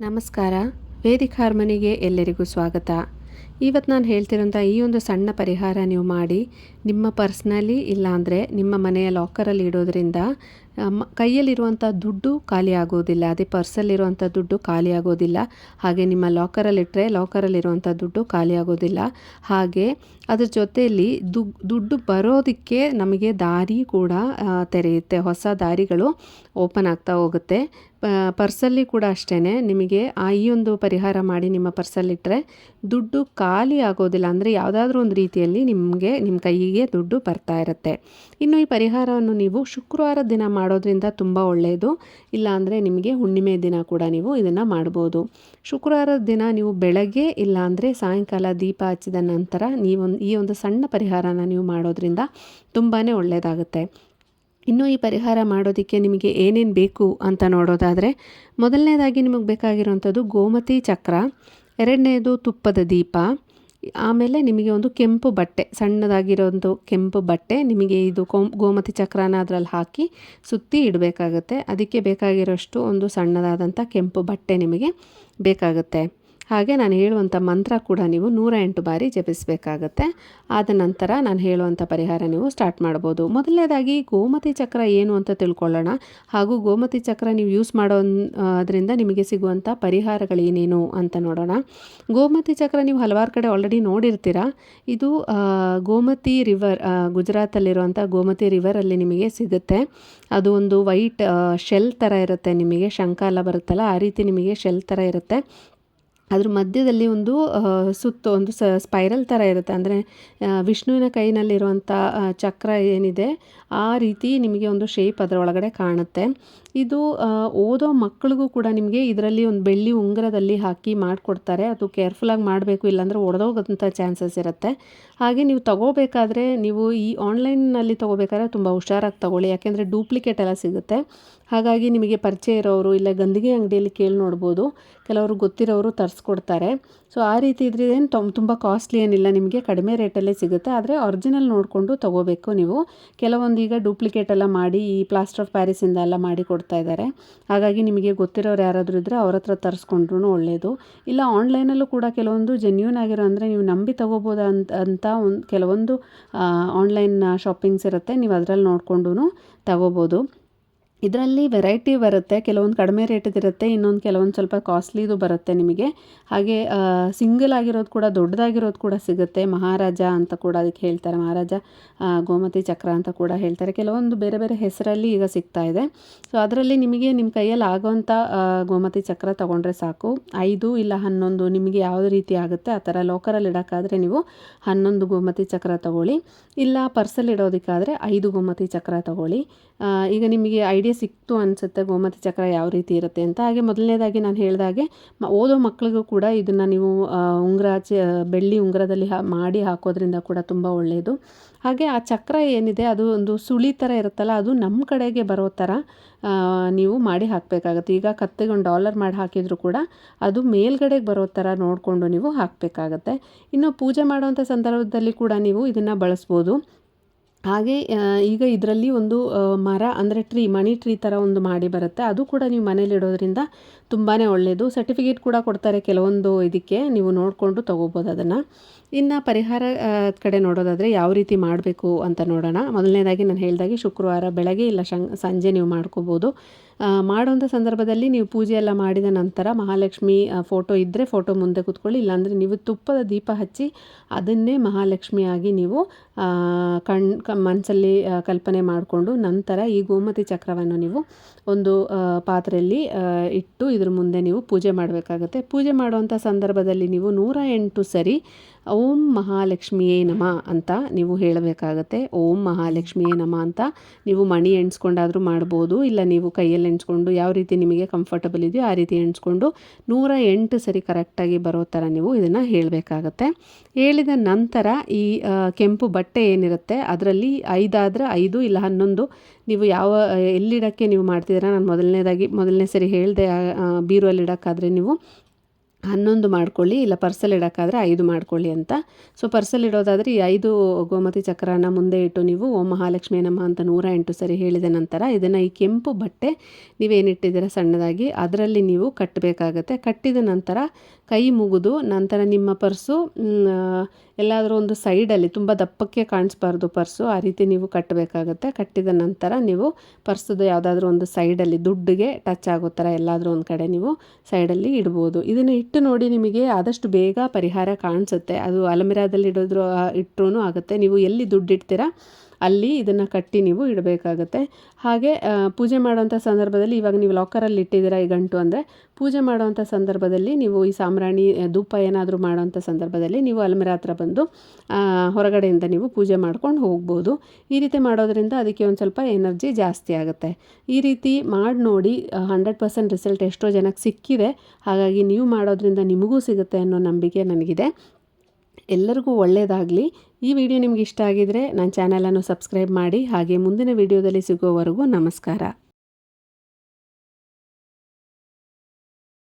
ನಮಸ್ಕಾರ. ವೇದಿಕ್ ಹಾರ್ಮನಿಗೆ ಎಲ್ಲರಿಗೂ ಸ್ವಾಗತ. ಇವತ್ತು ನಾನು ಹೇಳ್ತಿರೋಂಥ ಈ ಒಂದು ಸಣ್ಣ ಪರಿಹಾರ ನೀವು ಮಾಡಿ ನಿಮ್ಮ ಪರ್ಸ್ನಲ್ಲಿ ಇಲ್ಲಾಂದರೆ ನಿಮ್ಮ ಮನೆಯ ಲಾಕರಲ್ಲಿ ಇಡೋದ್ರಿಂದ ಕೈಯಲ್ಲಿರುವಂಥ ದುಡ್ಡು ಖಾಲಿ ಆಗೋದಿಲ್ಲ. ಅದೇ ಪರ್ಸಲ್ಲಿರುವಂಥ ದುಡ್ಡು ಖಾಲಿ ಆಗೋದಿಲ್ಲ. ಹಾಗೆ ನಿಮ್ಮ ಲಾಕರಲ್ಲಿಟ್ಟರೆ ಲಾಕರಲ್ಲಿರುವಂಥ ದುಡ್ಡು ಖಾಲಿ ಆಗೋದಿಲ್ಲ. ಹಾಗೆ ಅದ್ರ ಜೊತೆಯಲ್ಲಿ ದುಡ್ಡು ಬರೋದಕ್ಕೆ ನಮಗೆ ದಾರಿ ಕೂಡ ತೆರೆಯುತ್ತೆ. ಹೊಸ ದಾರಿಗಳು ಓಪನ್ ಆಗ್ತಾ ಹೋಗುತ್ತೆ. ಪರ್ಸಲ್ಲಿ ಕೂಡ ಅಷ್ಟೇ ನಿಮಗೆ ಈ ಒಂದು ಪರಿಹಾರ ಮಾಡಿ ನಿಮ್ಮ ಪರ್ಸಲ್ಲಿಟ್ಟರೆ ದುಡ್ಡು ಖಾಲಿ ಆಗೋದಿಲ್ಲ. ಅಂದರೆ ಯಾವುದಾದ್ರೂ ಒಂದು ರೀತಿಯಲ್ಲಿ ನಿಮ್ಮ ಕೈಗೆ ದುಡ್ಡು ಬರ್ತಾ ಇರುತ್ತೆ. ಇನ್ನು ಈ ಪರಿಹಾರವನ್ನು ನೀವು ಶುಕ್ರವಾರ ದಿನ ಮಾಡೋದ್ರಿಂದ ತುಂಬ ಒಳ್ಳೆಯದು. ಇಲ್ಲಾಂದರೆ ನಿಮಗೆ ಹುಣ್ಣಿಮೆ ದಿನ ಕೂಡ ನೀವು ಇದನ್ನು ಮಾಡ್ಬೋದು. ಶುಕ್ರವಾರದ ದಿನ ನೀವು ಬೆಳಗ್ಗೆ ಇಲ್ಲಾಂದರೆ ಸಾಯಂಕಾಲ ದೀಪ ಹಚ್ಚಿದ ನಂತರ ಈ ಒಂದು ಸಣ್ಣ ಪರಿಹಾರನ ನೀವು ಮಾಡೋದ್ರಿಂದ ತುಂಬಾ ಒಳ್ಳೆಯದಾಗುತ್ತೆ. ಇನ್ನು ಈ ಪರಿಹಾರ ಮಾಡೋದಕ್ಕೆ ನಿಮಗೆ ಏನೇನು ಬೇಕು ಅಂತ ನೋಡೋದಾದರೆ, ಮೊದಲನೇದಾಗಿ ನಿಮಗೆ ಬೇಕಾಗಿರುವಂಥದ್ದು ಗೋಮತಿ ಚಕ್ರ, ಎರಡನೇದು ತುಪ್ಪದ ದೀಪ, ಆಮೇಲೆ ನಿಮಗೆ ಒಂದು ಕೆಂಪು ಬಟ್ಟೆ, ಸಣ್ಣದಾಗಿರೋದು ಕೆಂಪು ಬಟ್ಟೆ, ನಿಮಗೆ ಇದು ಗೋಮತಿ ಚಕ್ರನ ಅದರಲ್ಲಿ ಹಾಕಿ ಸುತ್ತಿ ಇಡಬೇಕಾಗತ್ತೆ. ಅದಕ್ಕೆ ಬೇಕಾಗಿರೋಷ್ಟು ಒಂದು ಸಣ್ಣದಾದಂಥ ಕೆಂಪು ಬಟ್ಟೆ ನಿಮಗೆ ಬೇಕಾಗುತ್ತೆ. ಹಾಗೆ ನಾನು ಹೇಳುವಂಥ ಮಂತ್ರ ಕೂಡ ನೀವು 108 ಬಾರಿ ಜಪಿಸಬೇಕಾಗತ್ತೆ. ಆದ ನಂತರ ನಾನು ಹೇಳುವಂಥ ಪರಿಹಾರ ನೀವು ಸ್ಟಾರ್ಟ್ ಮಾಡ್ಬೋದು. ಮೊದಲನೇದಾಗಿ ಗೋಮತಿ ಚಕ್ರ ಏನು ಅಂತ ತಿಳ್ಕೊಳ್ಳೋಣ. ಹಾಗೂ ಗೋಮತಿ ಚಕ್ರ ನೀವು ಯೂಸ್ ಮಾಡೋದ್ರಿಂದ ನಿಮಗೆ ಸಿಗುವಂಥ ಪರಿಹಾರಗಳೇನೇನು ಅಂತ ನೋಡೋಣ. ಗೋಮತಿ ಚಕ್ರ ನೀವು ಹಲವಾರು ಕಡೆ ಆಲ್ರೆಡಿ ನೋಡಿರ್ತೀರ. ಇದು ಗೋಮತಿ ರಿವರ್, ಗುಜರಾತಲ್ಲಿರುವಂಥ ಗೋಮತಿ ರಿವರಲ್ಲಿ ನಿಮಗೆ ಸಿಗುತ್ತೆ. ಅದು ಒಂದು ವೈಟ್ ಶೆಲ್ ಥರ ಇರುತ್ತೆ. ನಿಮಗೆ ಶಂಖ ಎಲ್ಲ ಬರುತ್ತಲ್ಲ, ಆ ರೀತಿ ನಿಮಗೆ ಶೆಲ್ ಥರ ಇರುತ್ತೆ. ಅದ್ರ ಮಧ್ಯದಲ್ಲಿ ಒಂದು ಒಂದು ಸ್ಪೈರಲ್ ಥರ ಇರುತ್ತೆ. ಅಂದರೆ ವಿಷ್ಣುವಿನ ಕೈನಲ್ಲಿರುವಂಥ ಚಕ್ರ ಏನಿದೆ ಆ ರೀತಿ ನಿಮಗೆ ಒಂದು ಶೇಪ್ ಅದರ ಒಳಗಡೆ ಕಾಣುತ್ತೆ. ಇದು ಓದೋ ಮಕ್ಕಳಿಗೂ ಕೂಡ ನಿಮಗೆ ಇದರಲ್ಲಿ ಒಂದು ಬೆಳ್ಳಿ ಉಂಗುರದಲ್ಲಿ ಹಾಕಿ ಮಾಡಿಕೊಡ್ತಾರೆ. ಅದು ಕೇರ್ಫುಲ್ಲಾಗಿ ಮಾಡಬೇಕು, ಇಲ್ಲಾಂದರೆ ಒಡೆದೋಗೋಂಥ ಚಾನ್ಸಸ್ ಇರುತ್ತೆ. ಹಾಗೆ ನೀವು ತಗೋಬೇಕಾದ್ರೆ ನೀವು ಈ ಆನ್ಲೈನ್ನಲ್ಲಿ ತೊಗೋಬೇಕಾದ್ರೆ ತುಂಬ ಹುಷಾರಾಗಿ ತೊಗೊಳ್ಳಿ. ಯಾಕೆಂದರೆ ಡೂಪ್ಲಿಕೇಟ್ ಎಲ್ಲ ಸಿಗುತ್ತೆ. ಹಾಗಾಗಿ ನಿಮಗೆ ಪರಿಚಯ ಇರೋರು ಇಲ್ಲ ಗಂದಿಗೆ ಅಂಗಡಿಯಲ್ಲಿ ಕೇಳಿ ನೋಡ್ಬೋದು. ಕೆಲವರು ಗೊತ್ತಿರೋರು ತರಿಸ್ಕೊಡ್ತಾರೆ. ಸೊ ಆ ರೀತಿ ಇದ್ರೆ ಏನು ತುಂಬ ಕಾಸ್ಟ್ಲಿ ಏನಿಲ್ಲ, ನಿಮಗೆ ಕಡಿಮೆ ರೇಟಲ್ಲೇ ಸಿಗುತ್ತೆ. ಆದರೆ ಒರಿಜಿನಲ್ ನೋಡಿಕೊಂಡು ತೊಗೋಬೇಕು ನೀವು. ಕೆಲವೊಂದು ಈಗ ಡೂಪ್ಲಿಕೇಟ್ ಎಲ್ಲ ಮಾಡಿ ಈ ಪ್ಲಾಸ್ಟರ್ ಆಫ್ ಪ್ಯಾರಿಸಿಂದ ಎಲ್ಲ ಮಾಡಿ ಕೊಡ್ತಾ ಇದ್ದಾರೆ. ಹಾಗಾಗಿ ನಿಮಗೆ ಗೊತ್ತಿರೋರು ಯಾರಾದರೂ ಇದ್ದರೆ ಅವ್ರ ಹತ್ರ ತರಿಸ್ಕೊಂಡ್ರೂ ಒಳ್ಳೆಯದು. ಇಲ್ಲ ಆನ್ಲೈನಲ್ಲೂ ಕೂಡ ಕೆಲವೊಂದು ಜೆನ್ಯೂನ್ ಆಗಿರೋ, ಅಂದರೆ ನೀವು ನಂಬಿ ತೊಗೋಬೋದು ಅಂತ ಕೆಲವೊಂದು ಆನ್ಲೈನ್ ಶಾಪಿಂಗ್ಸ್ ಇರುತ್ತೆ. ನೀವು ಅದರಲ್ಲಿ ನೋಡಿಕೊಂಡು ತೊಗೋಬೋದು. ಇದರಲ್ಲಿ ವೆರೈಟಿ ಬರುತ್ತೆ. ಕೆಲವೊಂದು ಕಡಿಮೆ ರೇಟಿದಿರುತ್ತೆ, ಇನ್ನೊಂದು ಕೆಲವೊಂದು ಸ್ವಲ್ಪ ಕಾಸ್ಟ್ಲಿದು ಬರುತ್ತೆ ನಿಮಗೆ. ಹಾಗೆ ಸಿಂಗಲ್ ಆಗಿರೋದು ಕೂಡ, ದೊಡ್ಡದಾಗಿರೋದು ಕೂಡ ಸಿಗುತ್ತೆ. ಮಹಾರಾಜ ಅಂತ ಕೂಡ ಅದಕ್ಕೆ ಹೇಳ್ತಾರೆ. ಮಹಾರಾಜ ಗೋಮತಿ ಚಕ್ರ ಅಂತ ಕೂಡ ಹೇಳ್ತಾರೆ. ಕೆಲವೊಂದು ಬೇರೆ ಬೇರೆ ಹೆಸರಲ್ಲಿ ಈಗ ಸಿಗ್ತಾ ಇದೆ. ಸೊ ಅದರಲ್ಲಿ ನಿಮಗೆ ನಿಮ್ಮ ಕೈಯಲ್ಲಿ ಆಗೋವಂಥ ಗೋಮತಿ ಚಕ್ರ ತೊಗೊಂಡ್ರೆ ಸಾಕು. 5 ಇಲ್ಲ 11 ನಿಮಗೆ ಯಾವುದೇ ರೀತಿ ಆಗುತ್ತೆ ಆ ಥರ. ಲಾಕರಲ್ಲಿ ಇಡೋಕ್ಕಾದರೆ ನೀವು 11 ಗೋಮತಿ ಚಕ್ರ ತೊಗೊಳ್ಳಿ. ಇಲ್ಲ ಪರ್ಸಲ್ಲಿ ಇಡೋದಕ್ಕಾದರೆ 5 ಗೋಮತಿ ಚಕ್ರ ತೊಗೊಳ್ಳಿ. ಈಗ ನಿಮಗೆ ಐಡಿಯಾ ಸಿಕ್ತು ಅನಿಸುತ್ತೆ ಗೋಮತಿ ಚಕ್ರ ಯಾವ ರೀತಿ ಇರುತ್ತೆ ಅಂತ. ಹಾಗೆ ಮೊದಲನೇದಾಗಿ ನಾನು ಹೇಳಿದಾಗೆ ಓದೋ ಮಕ್ಕಳಿಗೂ ಕೂಡ ಇದನ್ನು ನೀವು ಬೆಳ್ಳಿ ಉಂಗುರದಲ್ಲಿ ಮಾಡಿ ಹಾಕೋದ್ರಿಂದ ಕೂಡ ತುಂಬ ಒಳ್ಳೆಯದು. ಹಾಗೆ ಆ ಚಕ್ರ ಏನಿದೆ ಅದು ಒಂದು ಸುಳಿ ಥರ ಇರುತ್ತಲ್ಲ, ಅದು ನಮ್ಮ ಕಡೆಗೆ ಬರೋ ಥರ ನೀವು ಮಾಡಿ ಹಾಕಬೇಕಾಗತ್ತೆ. ಈಗ ಕತ್ತಿಗೆ $1 ಮಾಡಿ ಹಾಕಿದರೂ ಕೂಡ ಅದು ಮೇಲ್ಗಡೆಗೆ ಬರೋ ಥರ ನೋಡಿಕೊಂಡು ನೀವು ಹಾಕಬೇಕಾಗತ್ತೆ. ಇನ್ನು ಪೂಜೆ ಮಾಡುವಂಥ ಸಂದರ್ಭದಲ್ಲಿ ಕೂಡ ನೀವು ಇದನ್ನು ಬಳಸ್ಬೋದು. ಹಾಗೆ ಈಗ ಇದರಲ್ಲಿ ಒಂದು ಮರ, ಅಂದರೆ ಮನಿ ಟ್ರೀ ಥರ ಒಂದು ಮಾಡಿ ಬರುತ್ತೆ. ಅದು ಕೂಡ ನೀವು ಮನೇಲಿ ಇಡೋದ್ರಿಂದ ತುಂಬಾ ಒಳ್ಳೆಯದು. ಸರ್ಟಿಫಿಕೇಟ್ ಕೂಡ ಕೊಡ್ತಾರೆ ಕೆಲವೊಂದು ಇದಕ್ಕೆ, ನೀವು ನೋಡಿಕೊಂಡು ತೊಗೋಬೋದು ಅದನ್ನು. ಇನ್ನು ಪರಿಹಾರ ಕಡೆ ನೋಡೋದಾದರೆ ಯಾವ ರೀತಿ ಮಾಡಬೇಕು ಅಂತ ನೋಡೋಣ. ಮೊದಲನೇದಾಗಿ ನಾನು ಹೇಳಿದಾಗೆ ಶುಕ್ರವಾರ ಬೆಳಗ್ಗೆ ಇಲ್ಲ ಸಂಜೆ ನೀವು ಮಾಡ್ಕೋಬೋದು. ಮಾಡೋಂಥ ಸಂದರ್ಭದಲ್ಲಿ ನೀವು ಪೂಜೆ ಎಲ್ಲ ಮಾಡಿದ ನಂತರ ಮಹಾಲಕ್ಷ್ಮಿ ಫೋಟೋ ಇದ್ದರೆ ಫೋಟೋ ಮುಂದೆ ಕೂತ್ಕೊಳ್ಳಿ. ಇಲ್ಲಾಂದರೆ ನೀವು ತುಪ್ಪದ ದೀಪ ಹಚ್ಚಿ ಅದನ್ನೇ ಮಹಾಲಕ್ಷ್ಮಿಯಾಗಿ ನೀವು ಮನಸ್ಸಲ್ಲಿ ಕಲ್ಪನೆ ಮಾಡಿಕೊಂಡು ನಂತರ ಈ ಗೋಮತಿ ಚಕ್ರವನ್ನು ನೀವು ಒಂದು ಪಾತ್ರೆಯಲ್ಲಿ ಇಟ್ಟು ಇದ್ರ ಮುಂದೆ ನೀವು ಪೂಜೆ ಮಾಡಬೇಕಾಗತ್ತೆ. ಪೂಜೆ ಮಾಡುವಂಥ ಸಂದರ್ಭದಲ್ಲಿ ನೀವು 108 ಸರಿ ಓಂ ಮಹಾಲಕ್ಷ್ಮಿಯೇ ನಮಃ ಅಂತ ನೀವು ಹೇಳಬೇಕಾಗತ್ತೆ. ಓಂ ಮಹಾಲಕ್ಷ್ಮಿಯೇ ನಮಃ ಅಂತ ನೀವು ಮಣಿ ಎಣಿಸ್ಕೊಂಡಾದರೂ ಮಾಡ್ಬೋದು. ಇಲ್ಲ ನೀವು ಕೈಯಲ್ಲಿ ಎಣಿಸ್ಕೊಂಡು ಯಾವ ರೀತಿ ನಿಮಗೆ ಕಂಫರ್ಟಬಲ್ ಇದೆಯೋ ಆ ರೀತಿ ಎಣಿಸ್ಕೊಂಡು 108 ಸರಿ ಕರೆಕ್ಟಾಗಿ ಬರೋ ಥರ ನೀವು ಇದನ್ನು ಹೇಳಬೇಕಾಗತ್ತೆ. ಹೇಳಿದ ನಂತರ ಈ ಕೆಂಪು ಬಟ್ಟೆ ಏನಿರುತ್ತೆ ಅದರಲ್ಲಿ 5 ಆದರೆ 5 ಇಲ್ಲ 11 ನೀವು ಎಲ್ಲಿಡೋಕ್ಕೆ ನೀವು ಮಾಡ್ತಿದ್ದೀರಾ. ನಾನು ಮೊದಲನೇ ಸರಿ ಹೇಳಿದೆ, ಬೀರುವಲ್ಲಿ ಇಡೋಕ್ಕಾದರೆ ನೀವು 11 ಮಾಡ್ಕೊಳ್ಳಿ, ಇಲ್ಲ ಪರ್ಸಲ್ಲಿ ಇಡೋಕ್ಕಾದ್ರೆ 5 ಮಾಡ್ಕೊಳ್ಳಿ ಅಂತ. ಸೊ ಪರ್ಸಲ್ಲಿ ಇಡೋದಾದರೆ ಈ 5 ಗೋಮತಿ ಚಕ್ರನ ಮುಂದೆ ಇಟ್ಟು ನೀವು ಓಂ ಮಹಾಲಕ್ಷ್ಮೀ ನಮಃ ಅಂತ 108 ಸರಿ ಹೇಳಿದ ನಂತರ ಇದನ್ನು ಈ ಕೆಂಪು ಬಟ್ಟೆ ನೀವೇನಿಟ್ಟಿದ್ದೀರ ಸಣ್ಣದಾಗಿ ಅದರಲ್ಲಿ ನೀವು ಕಟ್ಟಬೇಕಾಗತ್ತೆ. ಕಟ್ಟಿದ ನಂತರ ಕೈ ಮುಗಿದು ನಂತರ ನಿಮ್ಮ ಪರ್ಸು ಎಲ್ಲಾದರೂ ಒಂದು ಸೈಡಲ್ಲಿ ತುಂಬ ದಪ್ಪಕ್ಕೆ ಕಾಣಿಸ್ಬಾರ್ದು ಪರ್ಸು, ಆ ರೀತಿ ನೀವು ಕಟ್ಟಬೇಕಾಗತ್ತೆ. ಕಟ್ಟಿದ ನಂತರ ನೀವು ಪರ್ಸದು ಯಾವುದಾದ್ರೂ ಒಂದು ಸೈಡಲ್ಲಿ ದುಡ್ಡಿಗೆ ಟಚ್ ಆಗೋ ಥರ ಎಲ್ಲಾದರೂ ಒಂದು ಕಡೆ ನೀವು ಸೈಡಲ್ಲಿ ಇಡ್ಬೋದು. ಇದನ್ನು ಇಟ್ಟು ನೋಡಿ, ನಿಮಗೆ ಆದಷ್ಟು ಬೇಗ ಪರಿಹಾರ ಕಾಣಿಸುತ್ತೆ. ಅದು ಅಲಮಿರಾದಲ್ಲಿ ಇಟ್ಟರೂ ಆಗುತ್ತೆ. ನೀವು ಎಲ್ಲಿ ದುಡ್ಡು ಇಡ್ತೀರಾ ಅಲ್ಲಿ ಇದನ್ನು ಕಟ್ಟಿ ನೀವು ಇಡಬೇಕಾಗತ್ತೆ. ಹಾಗೆ ಪೂಜೆ ಮಾಡೋವಂಥ ಸಂದರ್ಭದಲ್ಲಿ, ಇವಾಗ ನೀವು ಲಾಕರಲ್ಲಿ ಇಟ್ಟಿದ್ದೀರಾ ಈ ಗಂಟು ಅಂದರೆ, ಪೂಜೆ ಮಾಡೋವಂಥ ಸಂದರ್ಭದಲ್ಲಿ ನೀವು ಈ ಸಾಂಬ್ರಾಣಿ ಧೂಪ ಏನಾದರೂ ಮಾಡೋವಂಥ ಸಂದರ್ಭದಲ್ಲಿ ನೀವು ಅಲ್ಮಿರಾ ಹತ್ರ ಬಂದು ಹೊರಗಡೆಯಿಂದ ನೀವು ಪೂಜೆ ಮಾಡ್ಕೊಂಡು ಹೋಗ್ಬೋದು. ಈ ರೀತಿ ಮಾಡೋದ್ರಿಂದ ಅದಕ್ಕೆ ಒಂದು ಸ್ವಲ್ಪ ಎನರ್ಜಿ ಜಾಸ್ತಿ ಆಗುತ್ತೆ. ಈ ರೀತಿ ಮಾಡಿ ನೋಡಿ, 100% ರಿಸಲ್ಟ್ ಎಷ್ಟೋ ಜನಕ್ಕೆ ಸಿಕ್ಕಿದೆ. ಹಾಗಾಗಿ ನೀವು ಮಾಡೋದ್ರಿಂದ ನಿಮಗೂ ಸಿಗುತ್ತೆ ಅನ್ನೋ ನಂಬಿಕೆ ನನಗಿದೆ. ಎಲ್ಲರಿಗೂ ಒಳ್ಳೆಯದಾಗಲಿ. ಈ ವಿಡಿಯೋ ನಿಮ್ಗೆ ಇಷ್ಟ ಆಗಿದರೆ ನನ್ನ ಚಾನಲನ್ನು ಸಬ್ಸ್ಕ್ರೈಬ್ ಮಾಡಿ. ಹಾಗೆ ಮುಂದಿನ ವಿಡಿಯೋದಲ್ಲಿ ಸಿಗೋವರೆಗೂ ನಮಸ್ಕಾರ.